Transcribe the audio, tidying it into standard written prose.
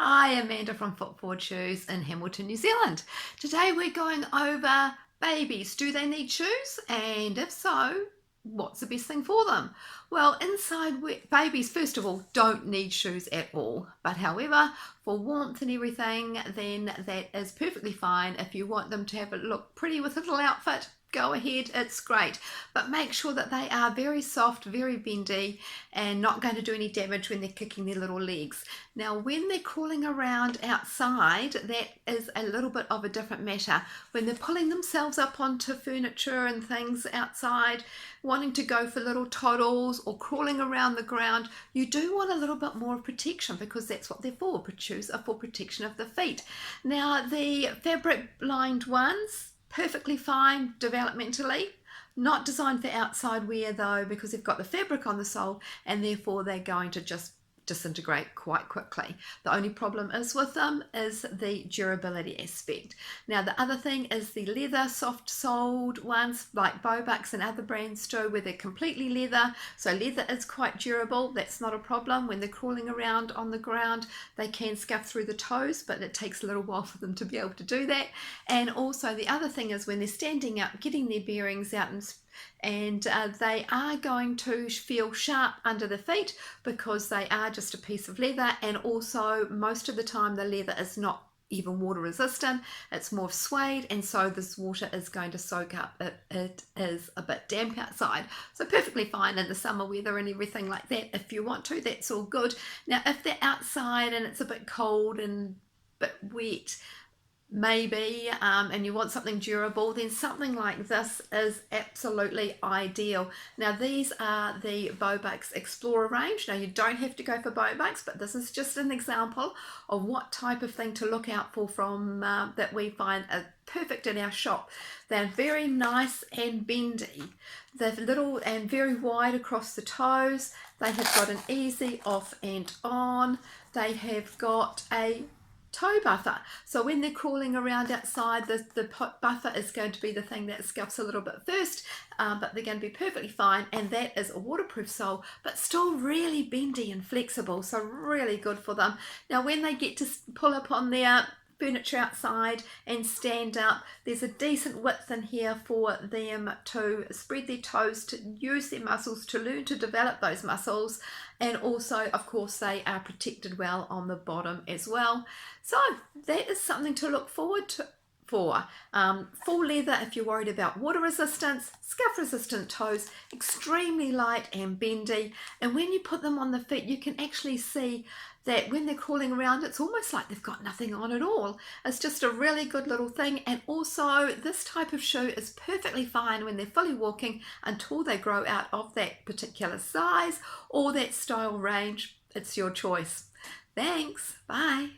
Hi, Amanda from Foot Forward Shoes in Hamilton, New Zealand. Today we're going over babies. Do they need shoes? And if so, what's the best thing for them? Well, babies, first of all, don't need shoes at all. But however, for warmth and everything, then that is perfectly fine. If you want them to have it look pretty with a little outfit, go ahead, it's great, but make sure that they are very soft, very bendy, and not going to do any damage when they're kicking their little legs. Now when they're crawling around outside, that is a little bit of a different matter. When they're pulling themselves up onto furniture and things outside, wanting to go for little toddles or crawling around the ground, you do want a little bit more protection, because that's what they're for. Shoes are for protection of the feet. Now the fabric lined ones, perfectly fine developmentally, not designed for outside wear though, because they've got the fabric on the sole and therefore they're going to just disintegrate quite quickly. The only problem is with them is the durability aspect. Now the other thing is the leather soft soled ones like Bobux and other brands do, where they're completely leather. So leather is quite durable, that's not a problem. When they're crawling around on the ground, they can scuff through the toes, but it takes a little while for them to be able to do that. And also the other thing is when they're standing up, getting their bearings out, and they are going to feel sharp under the feet because they are just a piece of leather, and also most of the time the leather is not even water resistant, it's more suede, and so this water is going to soak up. It is a bit damp outside, so perfectly fine in the summer weather and everything like that. If you want to, that's all good. Now if they're outside and it's a bit cold and a bit wet maybe, and you want something durable, then something like this is absolutely ideal. Now these are the Bobux Xplorer range. Now you don't have to go for Bobux, but this is just an example of what type of thing to look out for from that we find perfect in our shop. They're very nice and bendy. They're little and very wide across the toes. They have got an easy off and on. They have got a toe buffer, so when they're crawling around outside, the buffer is going to be the thing that scuffs a little bit first, but they're going to be perfectly fine. And that is a waterproof sole, but still really bendy and flexible, so really good for them. Now when they get to pull up on their furniture outside and stand up, there's a decent width in here for them to spread their toes, to use their muscles, to learn to develop those muscles, and also of course they are protected well on the bottom as well. So that is something to look forward to. Full leather if you're worried about water resistance, scuff resistant toes, extremely light and bendy, and when you put them on the feet you can actually see that when they're crawling around it's almost like they've got nothing on at all. It's just a really good little thing. And also this type of shoe is perfectly fine when they're fully walking until they grow out of that particular size or that style range. It's your choice. Thanks, bye.